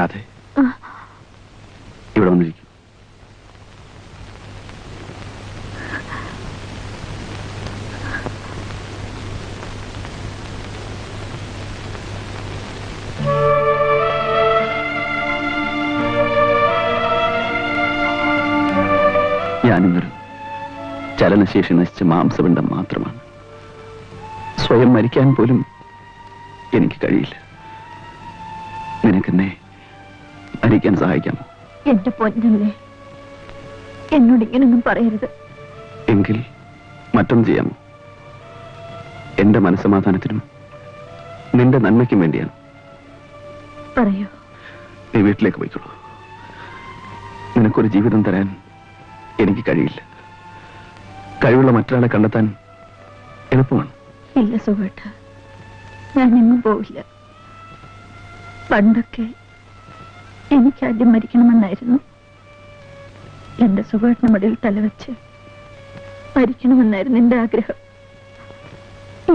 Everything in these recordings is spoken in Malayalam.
രാധേ, ഇവിടെ വന്നിരിക്കും. ഞാനിന്നൊരു ചലനശേഷി നശിച്ച മാംസപിണ്ഡം മാത്രമാണ്. സ്വയം മരിക്കാൻ പോലും എനിക്ക് കഴിയില്ല. നിനക്കെന്നെ മരിക്കാൻ സഹായിക്കാമോ? എന്റെ പൊന്നല്ലേ, എന്നോട് ഇങ്ങനൊന്നും പറയരുത്. എങ്കിൽ മറ്റൊന്നും ചെയ്യാമോ? എന്റെ മനസ്സമാധാനത്തിനും നിന്റെ നന്മയ്ക്കും വേണ്ടിയാണ്. പറയൂ. നീ വീട്ടിലേക്ക് പോയിക്കോളൂ. നിനക്കൊരു ജീവിതം തരാൻ എനിക്ക് കഴിയില്ല. കഴിവുള്ള മറ്റൊരാളെ കണ്ടെത്താൻ എളുപ്പമാണ്. ഇല്ല സുഖേട്ട, ഞാൻ എങ്ങും പോവില്ല. പണ്ടൊക്കെ എനിക്ക് ആദ്യം മരിക്കണമെന്നായിരുന്നു. എന്റെ സുഖേട്ടന് മടിയിൽ തലവെച്ച് മരിക്കണമെന്നായിരുന്നു എന്റെ ആഗ്രഹം.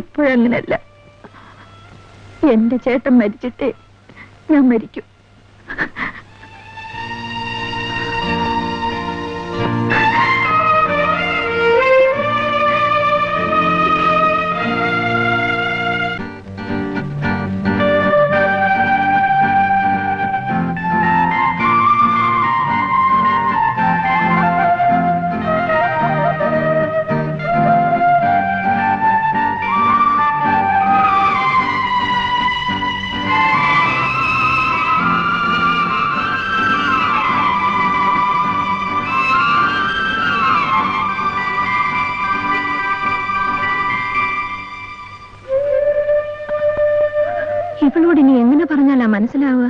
ഇപ്പോഴങ്ങനല്ല. എന്റെ ചേട്ടൻ മരിച്ചിട്ടേ ഞാൻ മരിക്കും. ഇവളോട് ഇനി എങ്ങനെ പറഞ്ഞാലാ മനസ്സിലാവുക?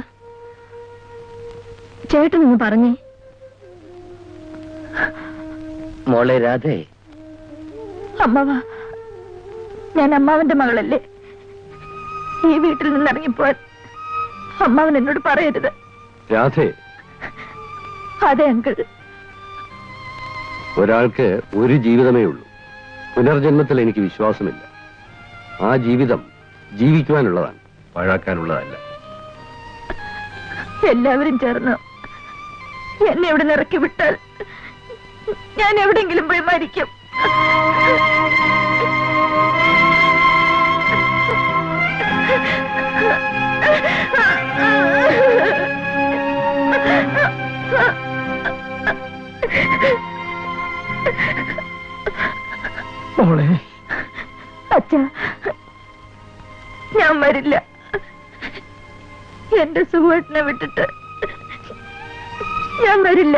ചേട്ടനൊന്ന് പറഞ്ഞേ. മോളെ രാധേ, അമ്മവാ, ഞാൻ അമ്മാവന്റെ മകളല്ലേ. ഈ വീട്ടിൽ നിന്ന് ഇറങ്ങിപ്പോൻ അമ്മാവൻ എന്നോട് പറയരുത്. രാധേ, അതെ അങ്കിൾ. ഒരാൾക്ക് ഒരു ജീവിതമേ ഉള്ളൂ. പുനർജന്മത്തിൽ എനിക്ക് വിശ്വാസമില്ല. ആ ജീവിതം ജീവിക്കുവാനുള്ളതാണ്, പഴാക്കാനുള്ളതല്ല. എല്ലാവരും ചേർന്ന് എന്നെ ഇവിടെ ഇറക്കി വിട്ടാൽ ഞാൻ എവിടെയെങ്കിലും പോയി മരിക്കും. അച്ഛാ, ഞാൻ വരില്ല. എന്റെ സുഖേട്ടനെ വിട്ടിട്ട് ഞാൻ വരില്ല.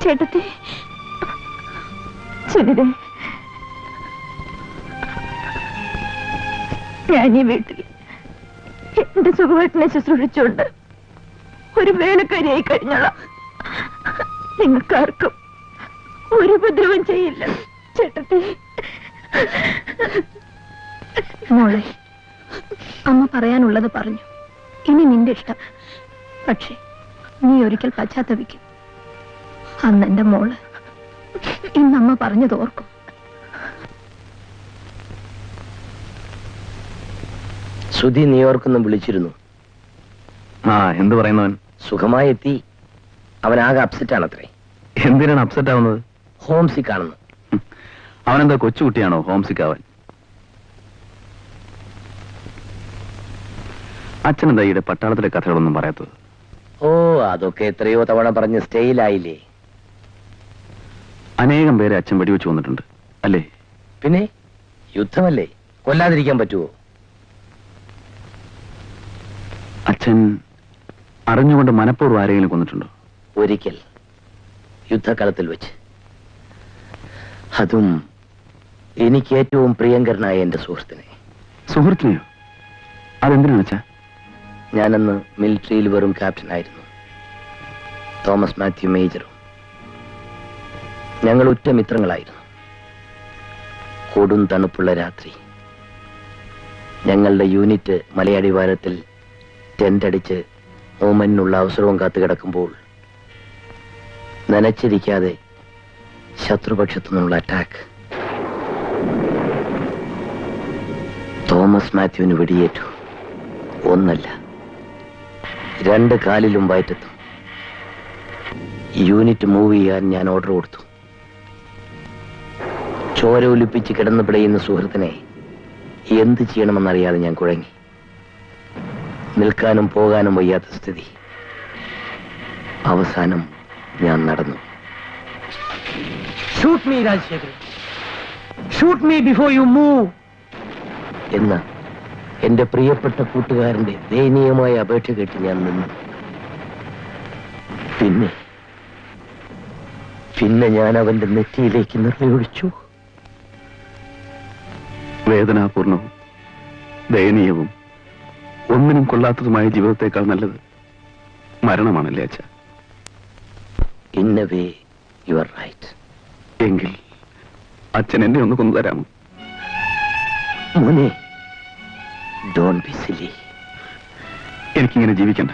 ചേട്ടത്തി, സുനിതേ, ഞാൻ ഈ വീട്ടിൽ എന്റെ സുഖേട്ടനെ ശുശ്രൂഷിച്ചുകൊണ്ട് ഒരു വേലക്കാരിയായി കഴിഞ്ഞോളാം. നിങ്ങൾക്കാർക്കും ഒരു ഉപദ്രവം ചെയ്യില്ല. ചേട്ടത്തി. മോളെ, അമ്മ പറയാനുള്ളത് പറഞ്ഞു. ഇനി നിന്റെ ഇഷ്ടം. പക്ഷേ നീ ഒരിക്കൽ പശ്ചാത്തപിക്കും. അന്ന് എന്റെ മോള് ഇന്നമ്മ പറഞ്ഞത് ഓർക്കും. സുധി ന്യൂയോർക്കിൽ നിന്ന് വിളിച്ചിരുന്നു. എന്ത് പറയുന്നവൻ? സുഖമായി എത്തി. അവനാകെ അപ്സെറ്റ് ആണത്രേ. എന്തിനാണ് അപ്സെറ്റ് ആവുന്നത്? ഹോം സിക്ക് ആണെന്ന്. അവനെന്താ കൊച്ചുകുട്ടിയാണോ ഹോം സിക്ക് ആവാൻ? അച്ഛനെന്താ ഈയിടെ പട്ടാളത്തിലെ കഥകളൊന്നും പറയാത്തത്? ഓ, അതൊക്കെ എത്രയോ തവണ പറഞ്ഞ് സ്റ്റൈലായില്ലേ. അനേകം പേരെ അച്ഛൻ വെടിവെച്ച് വന്നിട്ടുണ്ട് അല്ലേ? പിന്നെ യുദ്ധമല്ലേ, കൊല്ലാതിരിക്കാൻ പറ്റുമോ? അച്ഛൻ അറിഞ്ഞുകൊണ്ട് മനഃപൂർവ്വം ആരെങ്കിലും കൊന്നിട്ടുണ്ടോ? ഒരിക്കൽ യുദ്ധകളത്തിൽ വെച്ച്. അതും എനിക്ക് ഏറ്റവും പ്രിയങ്കരനായ എന്റെ സുഹൃത്തിനെ. സുഹൃത്തിനെയോ? അതെന്തിനാണ് അച്ഛാ? ഞാനന്ന് മിലിറ്ററിയിൽ വെറും ക്യാപ്റ്റനായിരുന്നു. തോമസ് മാത്യു മേജറും. ഞങ്ങൾ ഉറ്റ മിത്രങ്ങളായിരുന്നു. കൊടും തണുപ്പുള്ള രാത്രി ഞങ്ങളുടെ യൂണിറ്റ് മലയടിവാരത്തിൽ ടെന്റടിച്ച് മൂവ്മെന്റിനുള്ള അവസരവും കാത്തു കിടക്കുമ്പോൾ നനച്ചിരിക്കാതെ ശത്രുപക്ഷത്തു നിന്നുള്ള അറ്റാക്ക്. തോമസ് മാത്യുവിന് വെടിയേറ്റു. ഒന്നല്ല, 2 കാലിലും വയറ്റെത്തും. യൂണിറ്റ് മൂവ് ചെയ്യാൻ ഞാൻ ഓർഡർ കൊടുത്തു. ചോര ഒലിപ്പിച്ച് കിടന്നു പിടയുന്ന സുഹൃത്തിനെ എന്ത് ചെയ്യണമെന്നറിയാതെ ഞാൻ കുഴങ്ങി. നിൽക്കാനും പോകാനും വയ്യാത്ത സ്ഥിതി. അവസാനം ഞാൻ നടന്നു. Shoot me Rajasekharan, shoot me before you move എന്ന എന്റെ പ്രിയപ്പെട്ട കൂട്ടുകാരന്റെ ദയനീയമായ അപേക്ഷ കേട്ട് ഞാൻ നിന്നു. പിന്നെ ഞാൻ അവന്റെ നെറ്റിയിലേക്ക് നിർവഹിച്ചു. വേദനാപൂർണവും ദയനീയവും ഒന്നിനും കൊള്ളാത്തതുമായ ജീവിതത്തെക്കാൾ നല്ലത് മരണമാണല്ലേ അച്ഛ? In a way you are right. എങ്കിൽ അച്ഛൻ എന്നെ ഒന്ന് കൊന്നു തരാമോ? മോനെ, ഡോണ്ട് ബി സിലി. എനിക്കിങ്ങനെ ജീവിക്കണ്ട.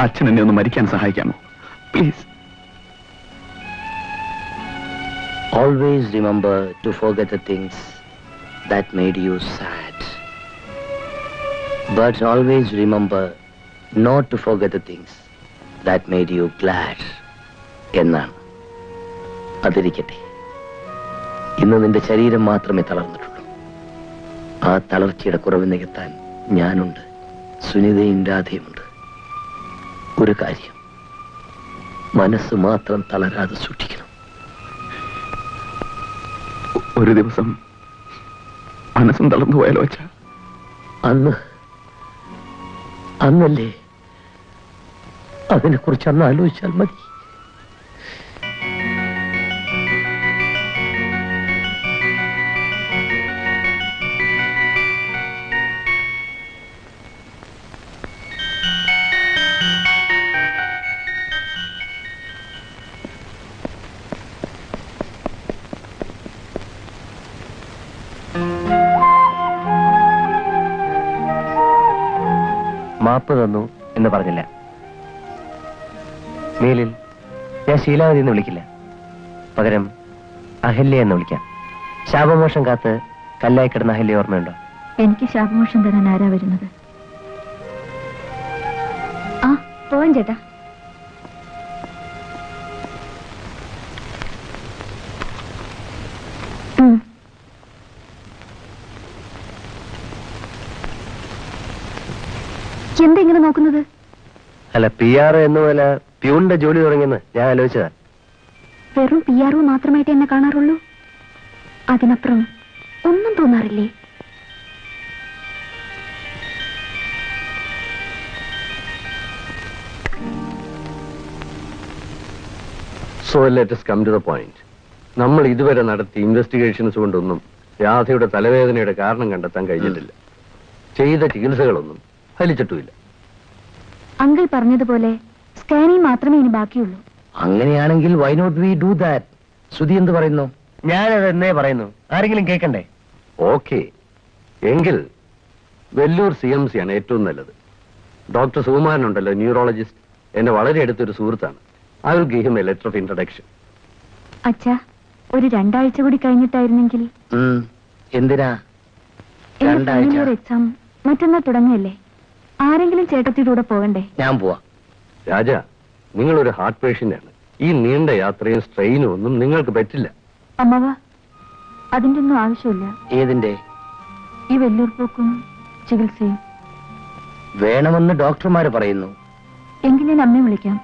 അച്ഛൻ എന്നെ ഒന്ന് മരിക്കാൻ സഹായിക്കാമോ please? Always remember to forget the things that made you sad. But always remember not to forget the things that made you glad. എന്നാണ്. അതിരിക്കട്ടെ, ഇന്ന് നിന്റെ ശരീരം മാത്രമേ തളർന്നിട്ടുള്ളൂ. ആ തളർച്ചയുടെ കുറവ് നികത്താൻ ഞാനുണ്ട്, സുനിതയും രാധയുമുണ്ട്. ഒരു കാര്യം, മനസ്സ് മാത്രം തളരാതെ സൂക്ഷിക്കണം. ഒരു ദിവസം മനസ്സും തളർന്നു പോയാലോ അച്ഛ? അന്നല്ലേ, അതിനെക്കുറിച്ച് അന്ന് ആലോചിച്ചാൽ മതി. മാപ്പ് തന്നു എന്ന് പറഞ്ഞില്ല. മേലിൽ ഞാൻ ശീലാവതി എന്ന് വിളിക്കില്ല, പകരം അഹല്യ എന്ന് വിളിക്കാം. ശാപമോഷം കാത്ത് കല്ലായി കിടന്ന അഹല്യ ഓർമ്മയുണ്ടോ? എനിക്ക് ശാപമോഷം തരാൻ ആരാ വരുന്നത്? ആ പോവാൻ ചേട്ടാ. എന്താ ഇങ്ങനെ നോക്കുന്നത്? അല്ല, PR എന്ന പോലെ പ്യൂണിന്റെ ജോലി തുടങ്ങിയെന്ന് ഞാൻ ആലോചിച്ചതാ. വെറും PR മാത്രമായിട്ട് എന്നെ കാണാറുള്ളൂ? അതിനപ്പുറം ഒന്നും തോന്നാറില്ലേ? So let us come to the point. നമ്മൾ ഇതുവരെ നടത്തിയ ഇൻവെസ്റ്റിഗേഷൻസ് കൊണ്ടൊന്നും രാധയുടെ തലവേദനയുടെ കാരണം കണ്ടെത്താൻ കഴിഞ്ഞിട്ടില്ല. ചെയ്ത ചികിത്സകളൊന്നും ഫലിച്ചിട്ടുമില്ല. അങ്കിൾ പറഞ്ഞതുപോലെ സ്കാനിങ് മാത്രമേ ഇനി ബാക്കിയുള്ളൂ. അങ്ങനെയാണെങ്കിൽ why not we do that? Sudhi എന്ത് പറയുന്നു? ഞാനത് എന്നേ പറയുന്നു, ആരെങ്കിലും കേൾക്കണ്ടേ? ഓക്കെ, എങ്കിൽ വെല്ലൂർ CMC ആണ് ഏറ്റവും നല്ലത്. ഡോക്ടർ സുകുമാരനുണ്ടല്ലോ, ന്യൂറോളജിസ്റ്റ്, എന്നെ വളരെ അടുത്തൊരു സുഹൃത്താണ്. I will give him a letter of introduction. അച്ഛാ, ഒരു 2 ആഴ്ച കൂടി കഴിഞ്ഞിട്ടായിരുന്നെങ്കിൽ. എന്തിനാ? എക്സാം മറ്റന്നാൾ തുടങ്ങിയല്ലേ? ആരെങ്കിലും ചേട്ടത്തിയുടെ കൂടെ പോകണ്ടേ? ഞാൻ പോവാ. രാജ, നിങ്ങളൊരു ഹാർട്ട് പേഷ്യന്റ് ആണ്. ഈ നീണ്ട യാത്രയും സ്ട്രെയിനും ഒന്നും നിങ്ങൾക്ക് പറ്റില്ല. അമ്മവ, അതിന്റെ ഒന്നും ആവശ്യമില്ല. ഏതിന്റെ? ഈ വെല്ലൂർ പോക്കും ചികിത്സയും വേണമെന്ന് ഡോക്ടർമാര് പറയുന്നു. എങ്കിൽ ഞാൻ അമ്മയെ വിളിക്കാം.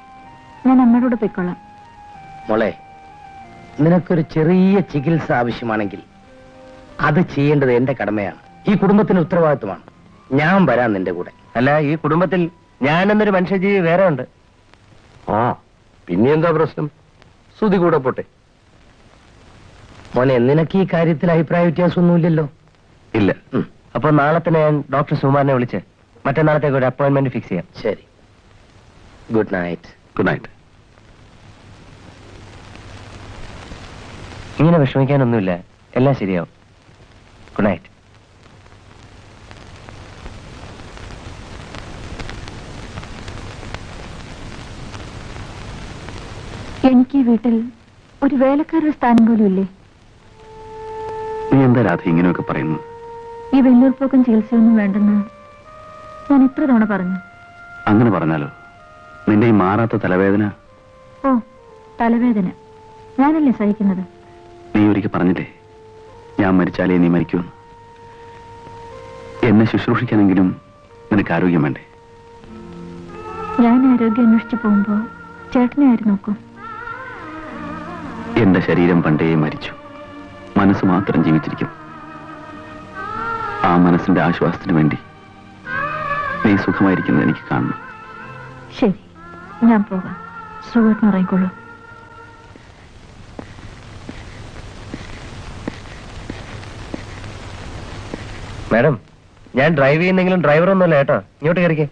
ഞാൻ അമ്മയോട് പൊയ്ക്കൊള്ളാം. മോളെ, നിനക്കൊരു ചെറിയ ചികിത്സ ആവശ്യമാണെങ്കിൽ അത് ചെയ്യേണ്ടത് എന്റെ കടമയാണ്. ഈ കുടുംബത്തിന് ഉത്തരവാദിത്വമാണ്. ഞാൻ വരാൻ നിന്റെ കൂടെ. അല്ല, ഈ കുടുംബത്തിൽ ഞാനെന്നൊരു മനുഷ്യജീവി വേറെ ഉണ്ട്. ആ, പിന്നെ എന്താ പ്രശ്നം? സുധി കൂടെ പോട്ടെ. മോനെ, നിനക്ക് ഈ കാര്യത്തിൽ അഭിപ്രായ വ്യത്യാസമൊന്നുമില്ലല്ലോ? ഇല്ല. അപ്പൊ നാളെ തന്നെ ഞാൻ ഡോക്ടർ സുമാറിനെ വിളിച്ച് മറ്റന്നാളത്തേക്ക് ഒരു അപ്പോയിന്റ്മെന്റ് ഫിക്സ് ചെയ്യാം. ശരി, ഗുഡ് നൈറ്റ്. Good night. ഇങ്ങനെ വിഷമിക്കാനൊന്നുമില്ല, എല്ലാം ശരിയാവും. Good night. എനിക്ക് ഈ വീട്ടിൽ ഒരു വേലക്കാരുടെ സ്ഥാനം പോലും ഇല്ലേ? നീ എന്താ രാധ ഇങ്ങനെയൊക്കെ പറയുന്നു? ഈ വെല്ലൂർ പോക്കും ചികിത്സയൊന്നും വേണ്ടെന്ന് ഞാൻ എത്ര തവണ പറഞ്ഞു? അങ്ങനെ പറഞ്ഞാലോ? നിന്റെ ഈ മാറാത്ത തലവേദന. ഓ, തലവേദന ഞാനല്ലേ സഹിക്കുന്നത്? നീ ഒരിക്കൽ പറഞ്ഞില്ലേ ഞാൻ മരിച്ചാലേ നീ മരിക്കുമെന്ന്. എന്നെ ശുശ്രൂഷിക്കാനെങ്കിലും നിനക്ക് ആരോഗ്യം വേണ്ടേ? ഞാൻ ആരോഗ്യം അന്വേഷിച്ചു പോകുമ്പോ ചേട്ടനെ ആര് നോക്കും? എന്റെ ശരീരം പണ്ടേ മരിച്ചു, മനസ്സ് മാത്രം ജീവിച്ചിരിക്കും. ആ മനസ്സിന്റെ ആശ്വാസത്തിന് വേണ്ടി നീ സുഖമായിരിക്കുന്നത് എനിക്ക് കാണണം. ശരി, ഞാൻ പോകാം. സുഖമായിട്ട് ഇറങ്ങിക്കൊള്ളൂ. മാഡം, ഞാൻ ഡ്രൈവ് ചെയ്യുന്നെങ്കിലും ഡ്രൈവറൊന്നുമല്ല കേട്ടോ. ഇങ്ങോട്ട് കയറിക്കേ.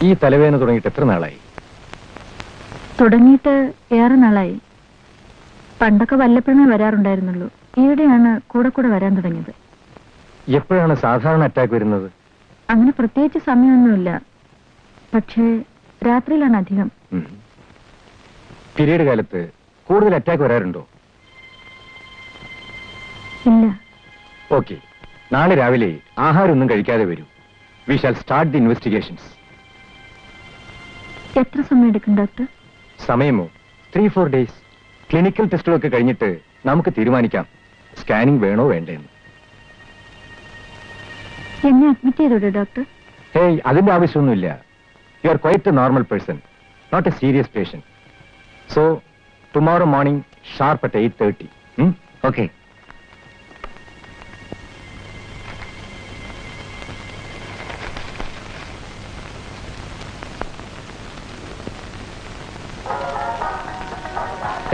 ഈ തലവേദന തുടങ്ങിയിട്ട് എത്ര നാളായി? തുടങ്ങിയിട്ട് ഏറെ നാളായി. പണ്ടൊക്കെ വല്ലപ്പോഴേ വരാറുണ്ടായിരുന്നുള്ളൂ. ഈയിടെയാണ് കൂടെ കൂടെ വരാൻ തുടങ്ങിയത്. എപ്പോഴാണ് സാധാരണ അറ്റാക്ക് വരുന്നത്? അങ്ങനെ പ്രത്യേകിച്ച് സമയമൊന്നുമില്ല, പക്ഷേ രാത്രിയിലാണ് അധികം. പീരീഡ് കാലത്ത് കൂടുതൽ അറ്റാക്ക് വരാറുണ്ടോ? ഇല്ല. ഓക്കെ, നാളെ രാവിലെ ആഹാരമൊന്നും കഴിക്കാതെ വരൂ. We shall start the investigations. എത്ര സമയം എടുക്കും ഡോക്ടർ? സമയമോ? 3-4 ഡേയ്സ്. ക്ലിനിക്കൽ ടെസ്റ്റുകളൊക്കെ കഴിഞ്ഞിട്ട് നമുക്ക് തീരുമാനിക്കാം സ്കാനിംഗ് വേണോ വേണ്ടേന്ന്. എന്നെ അഡ്മിറ്റ് ചെയ്തോടെ ഡോക്ടർ? ഹേയ്, അതിന്റെ ആവശ്യമൊന്നുമില്ല. You are quite a normal person, not a serious patient. So tomorrow morning sharp at 8:30. Okay.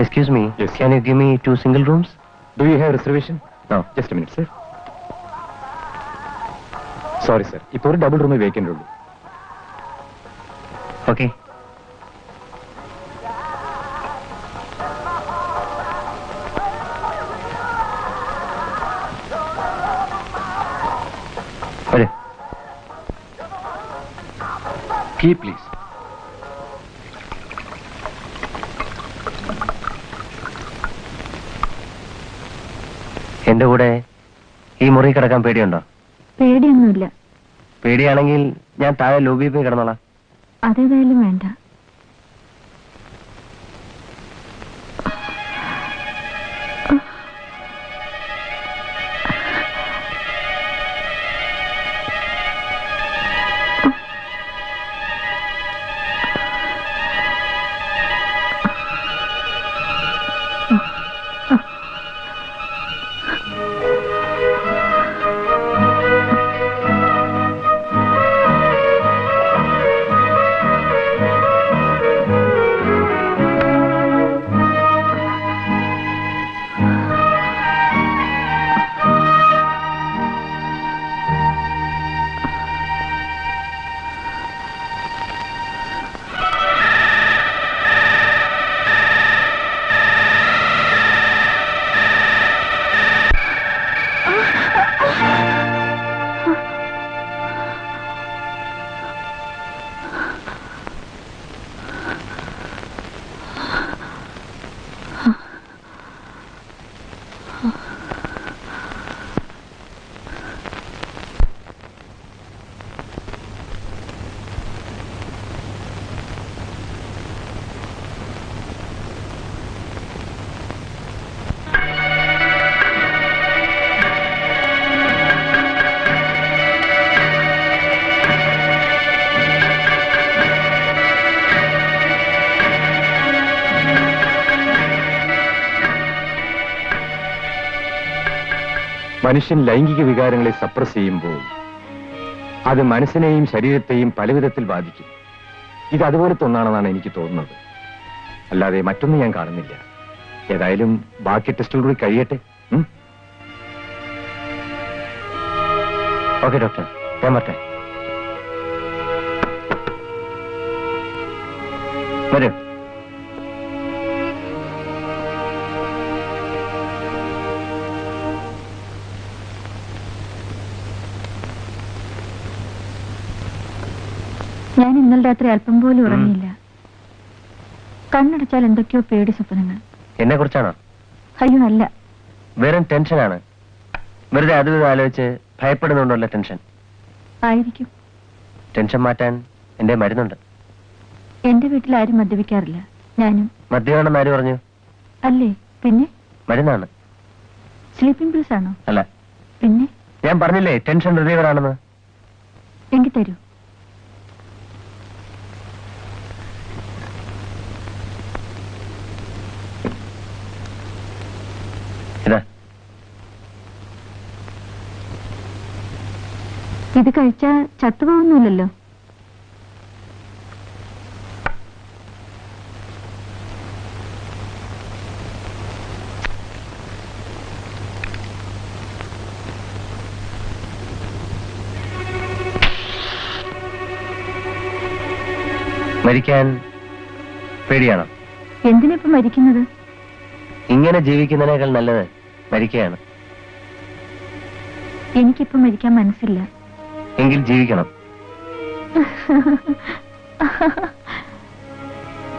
Excuse me. Yes, Can you give me 2 single rooms? Do you have reservation? No. Just a minute, sir. Sorry, sir. ഇപ്പോൾ ഒരു ഡബിൾ റൂമേ വേക്കൻ്റ് ഉള്ളൂ. Okay. വരൂ. Key, please. എന്റെ കൂടെ ഈ മുറി കിടക്കാൻ പേടിയുണ്ടോ? പേടിയൊന്നുമില്ല. പേടിയാണെങ്കിൽ ഞാൻ താഴെ ലോബിയിൽ പോയി കിടന്നോളാം. അതേതായാലും വേണ്ട. മനുഷ്യൻ ലൈംഗിക വികാരങ്ങളെ സപ്രസ് ചെയ്യുമ്പോൾ അത് മനസ്സിനെയും ശരീരത്തെയും പലവിധത്തിൽ ബാധിക്കും. ഇത് അതുപോലത്തെ ഒന്നാണെന്നാണ് എനിക്ക് തോന്നുന്നത്. അല്ലാതെ മറ്റൊന്നും ഞാൻ കാണുന്നില്ല. ഏതായാലും ബാക്കി ടെസ്റ്റുകൾ കൂടി കഴിയട്ടെ. ഓക്കെ ഡോക്ടർ, ഞാൻ പറ്റേ വരൂ. ഞാൻ ഇന്നലെ രാത്രി അല്പം പോലും ഉറങ്ങിയില്ല. കണ്ണടച്ചാൽ എന്തൊക്കെയോ പേടി സ്വപ്നങ്ങൾ. എന്നെ കുറിച്ചാണോ? അയ്യോ അല്ല, വെറും ടെൻഷനാണ്. വെറുതെ അതും ആലോചിച്ച് ഭയപ്പെടുന്നുണ്ടല്ലോ ടെൻഷൻ. ആയിരിക്കും. ടെൻഷൻ മാറ്റാൻ എന്റെ മരുന്നുണ്ട്. എന്റെ വീട്ടിൽ ആരും മദ്യപിക്കാറില്ല. ഞാനും. മദ്യമാണെന്ന് ആര് പറഞ്ഞു? അല്ലേ? പിന്നെ മരുന്നാണ്. സ്ലീപ്പിംഗ് പിൽസ് ആണോ? അല്ല. പിന്നെ ഞാൻ പറഞ്ഞില്ലേ ടെൻഷൻ റിലീവർ ആണെന്ന്. എങ്കിൽ തരൂ. ഇതാ. ഇത് കഴിച്ചാൽ ചത്തുപോകുന്നില്ലല്ലോ. മരിക്കാൻ പേടിയാണോ? എന്തിനിപ്പോ മരിക്കുന്നത്? ഇങ്ങനെ ജീവിക്കുന്നതിനേക്കാൾ നല്ലത് മരിക്കുകയാണ്. എനിക്കിപ്പോ മരിക്കാൻ മനസ്സില്ല. എങ്കിൽ ജീവിക്കണം.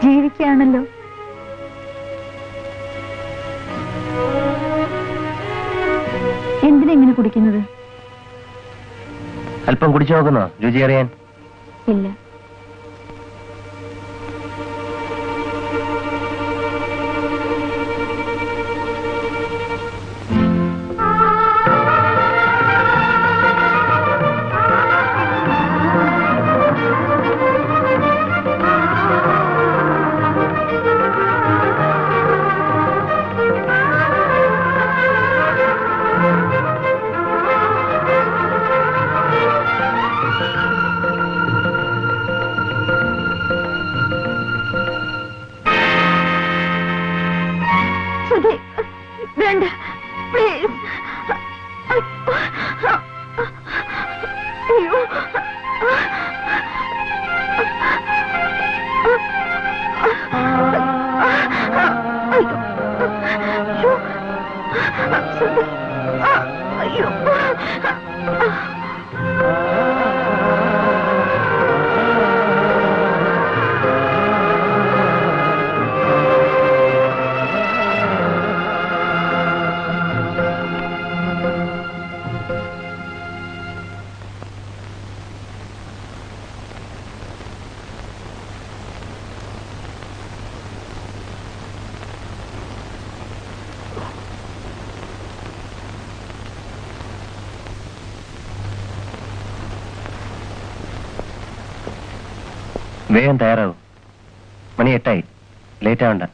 ജീവിക്കുകയാണല്ലോ. എന്തിനെങ്ങനെ കുടിക്കുന്നത്? അല്പം കുടിച്ചു നോക്കുന്നോ രുചി അറിയാൻ? ഇല്ല. വേണ്ട, പ്ലീസ്. അയ്യോ, അയ്യോ, വേഗം തയ്യാറാവും. മണി 8 ലേറ്റ് ആവണ്ട.